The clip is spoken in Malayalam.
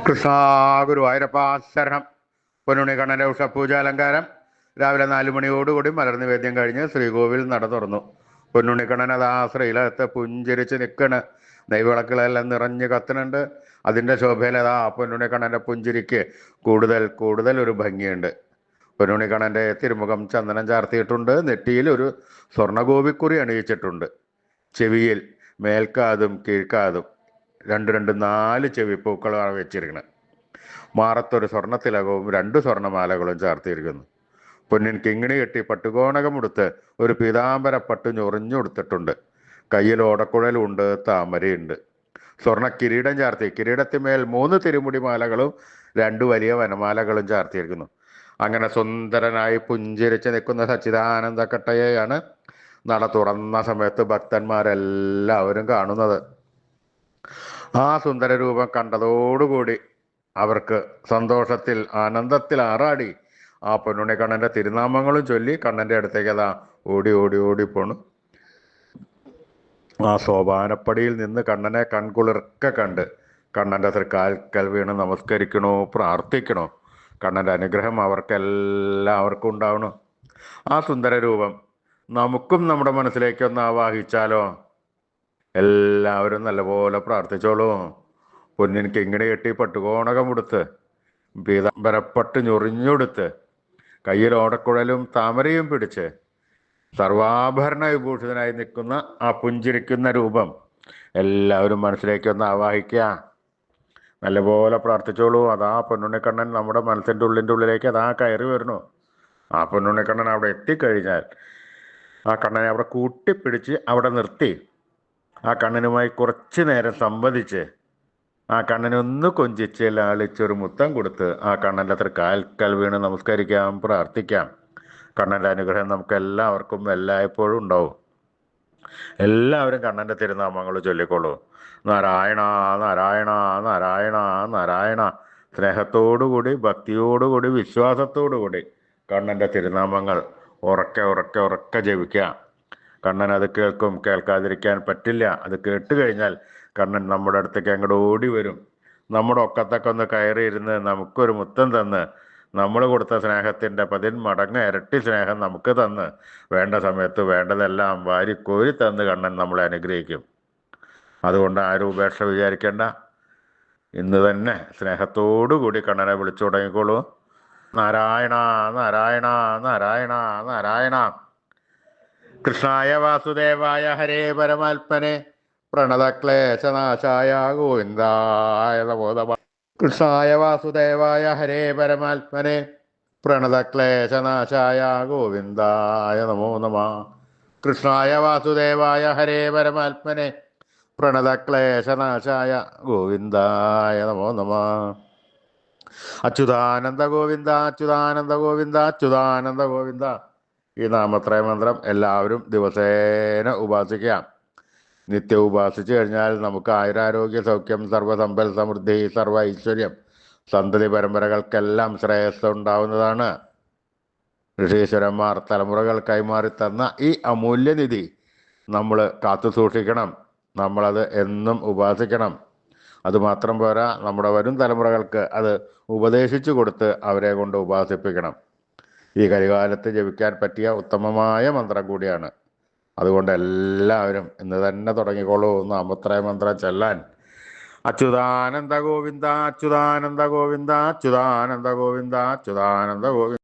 കൃഷ്ണ ഗുരുവായൂരപ്പ ശരണം. പൊന്നുണ്ണി കണ്ണൻ്റെ ഉഷപൂജാലങ്കാരം രാവിലെ 4 മണിയോടുകൂടി മലർനിവേദ്യം കഴിഞ്ഞ് ശ്രീകോവിൽ നട തുറന്നു. പൊന്നുണ്ണിക്കണ്ണൻ അതാ ശ്രീലകത്ത് പുഞ്ചിരിച്ച് നിൽക്കണ്. നെയ്വിളക്കുകളെല്ലാം നിറഞ്ഞ് കത്തുന്നുണ്ട്. അതിൻ്റെ ശോഭയിൽ അതാ പൊന്നുണ്ണിക്കണ്ണൻ്റെ പുഞ്ചിരിക്ക് കൂടുതൽ കൂടുതൽ ഒരു ഭംഗിയുണ്ട്. പൊന്നുണ്ണിക്കണ്ണൻ്റെ തിരുമുഖം ചന്ദനം ചാർത്തിയിട്ടുണ്ട്. നെറ്റിയിൽ ഒരു സ്വർണ്ണഗോപിക്കുറി അണിയിച്ചിട്ടുണ്ട്. ചെവിയിൽ മേൽക്കാതും കീഴ്ക്കാതും രണ്ട് രണ്ട് 4 ചെവിപ്പൂക്കളാണ് വെച്ചിരിക്കുന്നത്. മാറത്തൊരു സ്വർണ്ണത്തിലകവും 2 സ്വർണ്ണമാലകളും ചാർത്തിയിരിക്കുന്നു. പൊന്നിൻ കിങ്ങിണി കെട്ടി പട്ടുകോണകമുടുത്ത് ഒരു പീതാംബര പട്ടു ഞൊറിഞ്ഞുകൊടുത്തിട്ടുണ്ട്. കയ്യിൽ ഓടക്കുഴലുണ്ട്, താമരയുണ്ട്. സ്വർണ്ണ കിരീടം ചാർത്തി കിരീടത്തിന്മേൽ 3 തിരുമുടി മാലകളും 2 വലിയ വനമാലകളും ചാർത്തിയിരിക്കുന്നു. അങ്ങനെ സുന്ദരനായി പുഞ്ചിരിച്ച് നിൽക്കുന്ന സച്ചിദാനന്ദ കട്ടയെയാണ് നട തുറന്ന സമയത്ത് ഭക്തന്മാരെല്ലാവരും കാണുന്നത്. ആ സുന്ദര രൂപം കണ്ടതോടുകൂടി അവർക്ക് സന്തോഷത്തിൽ ആനന്ദത്തിൽ ആറാടി ആ പൊന്നുണ്ണിക്കണ്ണൻ്റെ തിരുനാമങ്ങളും ചൊല്ലി കണ്ണൻ്റെ അടുത്തേക്ക് അതാ ഓടി ഓടി ഓടിപ്പോണു. ആ സോപാനപ്പടിയിൽ നിന്ന് കണ്ണനെ കൺകുളിർക്കെ കണ്ട് കണ്ണൻ്റെ തൃക്കാൽക്കൽ വീണ് നമസ്കരിക്കണോ, പ്രാർത്ഥിക്കണോ. കണ്ണൻ്റെ അനുഗ്രഹം അവർക്കെല്ലാവർക്കും ഉണ്ടാവണം. ആ സുന്ദര രൂപം നമുക്കും നമ്മുടെ മനസ്സിലേക്കൊന്ന് ആവാഹിച്ചാലോ? എല്ലാവരും നല്ലപോലെ പ്രാർത്ഥിച്ചോളൂ. പൊന്നിൻ കിങ്ങിണി കെട്ടി പട്ടുകോണകമുടുത്ത് പീതാംബരപ്പട്ട് ഞൊറിഞ്ഞുകൊടുത്ത് കയ്യിൽ ഓടക്കുഴലും താമരയും പിടിച്ച് സർവാഭരണ വിഭൂഷിതനായി നിൽക്കുന്ന ആ പുഞ്ചിരിക്കുന്ന രൂപം എല്ലാവരും മനസ്സിലേക്കൊന്ന് ആവാഹിക്കുക. നല്ലപോലെ പ്രാർത്ഥിച്ചോളൂ. അതാ പൊന്നുണ്ണിക്കണ്ണൻ നമ്മുടെ മനസ്സിൻ്റെ ഉള്ളിലേക്ക് അതാ കയറി വരുന്നു. ആ പൊന്നുണ്ണിക്കണ്ണൻ അവിടെ എത്തിക്കഴിഞ്ഞാൽ ആ കണ്ണനെ അവിടെ കൂട്ടിപ്പിടിച്ച് അവിടെ നിർത്തി ആ കണ്ണനുമായി കുറച്ച് നേരം സംവദിച്ച് ആ കണ്ണനെ ഒന്ന് കൊഞ്ചിച്ച് ലാളിച്ചൊരു മുത്തം കൊടുത്ത് ആ കണ്ണൻ്റെ തൃക്കാൽക്കൽ വീണ് നമസ്കരിക്കാം, പ്രാർത്ഥിക്കാം. കണ്ണൻ്റെ അനുഗ്രഹം നമുക്ക് എല്ലാവർക്കും എല്ലായ്പ്പോഴും ഉണ്ടാവും. എല്ലാവരും കണ്ണൻ്റെ തിരുനാമങ്ങൾ ചൊല്ലിക്കോളൂ. നാരായണ നാരായണ നാരായണ നാരായണ. സ്നേഹത്തോടുകൂടി ഭക്തിയോടുകൂടി വിശ്വാസത്തോടുകൂടി കണ്ണൻ്റെ തിരുനാമങ്ങൾ ഉറക്കെ ഉറക്കെ ഉറക്കെ ജപിക്കുക. കണ്ണൻ അത് കേൾക്കും, കേൾക്കാതിരിക്കാൻ പറ്റില്ല. അത് കേട്ട് കഴിഞ്ഞാൽ കണ്ണൻ നമ്മുടെ അടുത്തേക്ക് അങ്ങോട്ട് ഓടി വരും. നമ്മുടെ ഒക്കത്തൊക്കെ ഒന്ന് കയറിയിരുന്ന് നമുക്കൊരു മുത്തം തന്ന് നമ്മൾ കൊടുത്ത സ്നേഹത്തിൻ്റെ 10 മടങ്ങ് ഇരട്ടി സ്നേഹം നമുക്ക് തന്ന് വേണ്ട സമയത്ത് വേണ്ടതെല്ലാം വാരിക്കോരി തന്ന് കണ്ണൻ നമ്മളെ അനുഗ്രഹിക്കും. അതുകൊണ്ട് ആരും ഉപേക്ഷ വിചാരിക്കേണ്ട. ഇന്ന് തന്നെ സ്നേഹത്തോടു കൂടി കണ്ണനെ വിളിച്ചു തുടങ്ങിക്കോളൂ. നാരായണ നാരായണ നാരായണ നാരായണ. കൃഷ്ണായ വാസുദേവായ ഹരേ പരമാത്മനെ പ്രണതക്ലേശനാശായ ഗോവിന്ദായ നമോ നമഃ. കൃഷ്ണായ വാസുദേവായ ഹരേ പരമാത്മനെ പ്രണതക്ലേശനാശായ ഗോവിന്ദായ നമോ നമഃ. കൃഷ്ണായ വാസുദേവായ ഹരേ പരമാത്മനെ പ്രണതക്ലേശനാശായ ഗോവിന്ദായ നമോ നമഃ. അച്യുതാനന്ദ ഗോവിന്ദ അച്യുതാനന്ദ ഗോവിന്ദ അച്യുതാനന്ദ ഗോവിന്ദ. ഈ നാമത്രയ മന്ത്രം എല്ലാവരും ദിവസേന ഉപാസിക്കാം. നിത്യം ഉപാസിച്ചു കഴിഞ്ഞാൽ നമുക്ക് ആയുരാരോഗ്യ സൗഖ്യം, സർവ്വസമ്പൽ സമൃദ്ധി, സർവ്വ ഐശ്വര്യം, സന്തതി പരമ്പരകൾക്കെല്ലാം ശ്രേയസ് ഉണ്ടാവുന്നതാണ്. ഋഷീശ്വരന്മാർ തലമുറകൾ കൈമാറി തന്ന ഈ അമൂല്യനിധി നമ്മൾ കാത്തു സൂക്ഷിക്കണം. നമ്മളത് എന്നും ഉപാസിക്കണം. അതുമാത്രം പോരാ, നമ്മുടെ വരും തലമുറകൾക്ക് അത് ഉപദേശിച്ചു കൊടുത്ത് അവരെ കൊണ്ട് ഉപാസിപ്പിക്കണം. ഈ കലികാലത്ത് ജപിക്കാൻ പറ്റിയ ഉത്തമമായ മന്ത്രം കൂടിയാണ്. അതുകൊണ്ട് എല്ലാവരും ഇന്ന് തന്നെ തുടങ്ങിക്കോളൂ നാമത്രയ മന്ത്രം ചൊല്ലാൻ. അച്യുതാനന്ദ ഗോവിന്ദ അച്യുതാനന്ദ ഗോവിന്ദ അച്യുതാനന്ദ ഗോവിന്ദ അച്യുതാനന്ദ ഗോവിന്ദ.